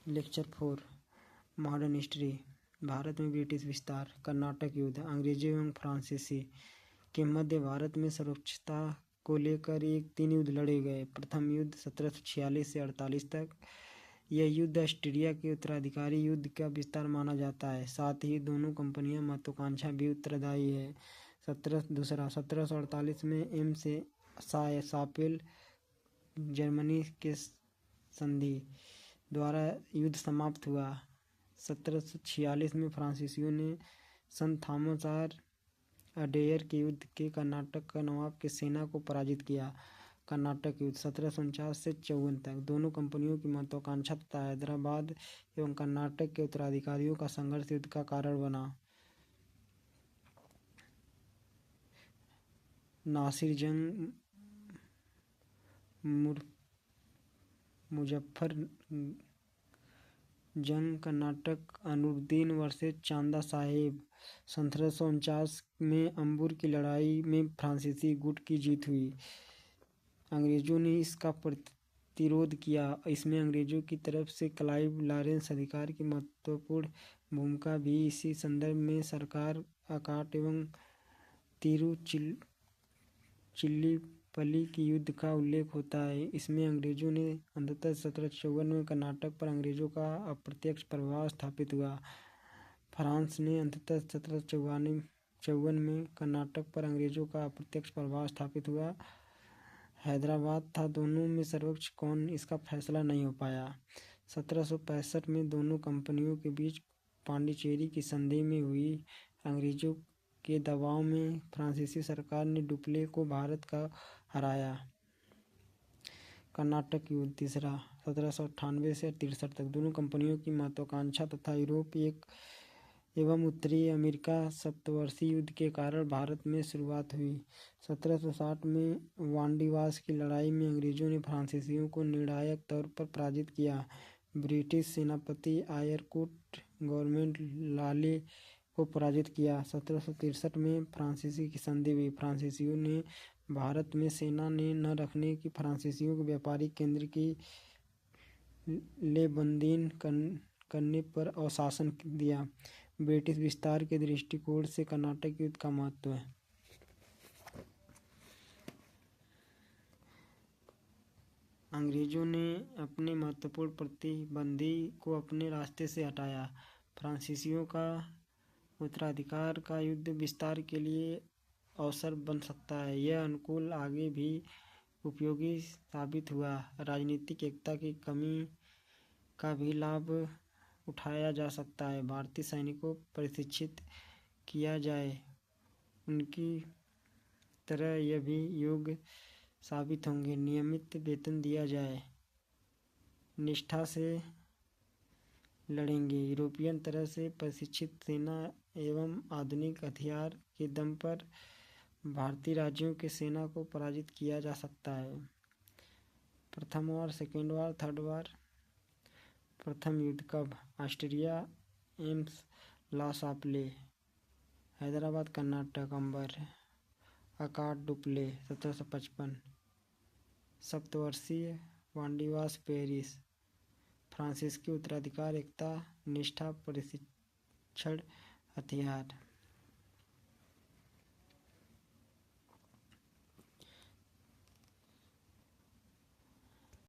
Lecture 4 modern history. Bharat में British विस्तार। कर्नाटक युद्ध। अंग्रेजों एवं फ्रांसीसी के मध्य भारत में सुरक्षिता को लेकर 3 युद्ध लड़े गए। प्रथम युद्ध 1746 से 48 तक। यह युद्ध ऑस्ट्रिया के उत्तराधिकारी युद्ध का विस्तार माना जाता है। साथ ही दोनों कंपनियां महत्वाकांक्षा भी उत्तरदायी है। 1748 में एम से सापेल जर्मनी के संधि द्वारा युद्ध समाप्त हुआ। 1746 में फ्रांसीसियों ने संत थॉमस अडेयर के युद्ध के कर्नाटक का नवाब की सेना को पराजित किया। कर्नाटक युद्ध 1749 से 54 तक। दोनों कंपनियों की महत्वाकांक्षा तथा हैदराबाद एवं कर्नाटक के उत्तराधिकारियों का संघर्ष युद्ध का कारण बना। नासिर जंग, मुजफ्फर जंग कर्नाटक। अनुरुद्दीन वर्सेस चांदा साहेब। 1749 में अंबुर की लड़ाई में फ्रांसीसी गुट की जीत हुई। अंग्रेजों ने इसका प्रतिरोध किया। इसमें अंग्रेजों की तरफ से क्लाइव लॉरेंस अधिकारी की महत्वपूर्ण भूमिका भी। इसी संदर्भ में सरकार अकाट एवं तिरुचिरापल्ली की युद्ध का उल्लेख होता है। इसमें अंग्रेजों ने अंततः 1754 में कर्नाटक पर अंग्रेजों का अप्रत्यक्ष प्रभाव स्थापित हुआ। फ्रांस ने अंततः 1754 में कर्नाटक पर अंग्रेजों का अप्रत्यक्ष प्रभाव स्थापित हुआ। हैदराबाद था दोनों में सर्वोच्च कौन, इसका फैसला नहीं हो पाया। 1765 में दोनों कंपनियों के बीच पांडिचेरी की संधि में हुई। अंग्रेजों के दबाव में फ्रांसीसी सरकार ने डुप्ले को भारत का हराया। कर्नाटक युद्ध तीसरा 1798 से 63 तक। दोनों कंपनियों की महत्वाकांक्षा तथा यूरोप एवं उत्तरी अमेरिका सप्तवर्षीय युद्ध के कारण भारत में शुरुआत हुई। 1760 में वांडीवास की लड़ाई में अंग्रेजों ने फ्रांसीसियों को निर्णायक तौर पर पराजित किया। ब्रिटिश सेनापति आयरकुट गवर्नमेंट लाले को पराजित किया। 1763 में फ्रांसीसी की संधि हुई। फ्रांसीसियों ने भारत में सेना ने न रखने की फ्रांसीसियों के व्यापारिक केंद्र की लेबंदीन करने पर अशासन दिया। ब्रिटिश विस्तार के दृष्टिकोण से कर्नाटक युद्ध का महत्व है। अंग्रेजों ने अपने महत्वपूर्ण प्रतिद्वंदी को अपने रास्ते से हटाया। फ्रांसीसियों का उत्तराधिकार का युद्ध विस्तार के लिए अवसर बन सकता है। यह अनुकूल आगे भी उपयोगी साबित हुआ। राजनीतिक एकता की कमी का भी लाभ उठाया जा सकता है। भारतीय सैनिकों प्रशिक्षित किया जाए, उनकी तरह यह भी योग्य साबित होंगे। नियमित वेतन दिया जाए, निष्ठा से लड़ेंगे। यूरोपियन तरह से प्रशिक्षित सेना एवं आधुनिक हथियार के दम पर भारतीय राज्यों की सेना को पराजित किया जा सकता है। प्रथम वार, सेकेंड वार, थर्ड वार। प्रथम युद्ध कब? ऑस्ट्रिया, एम्स ला सापले। हैदराबाद कर्नाटक, अंबर अकाट डुप्ले 1755। सप्तवर्षीय वांडीवास पेरिस। फ्रांसीसी उत्तराधिकार एकता, निष्ठा, प्रशिक्षण, हथियार।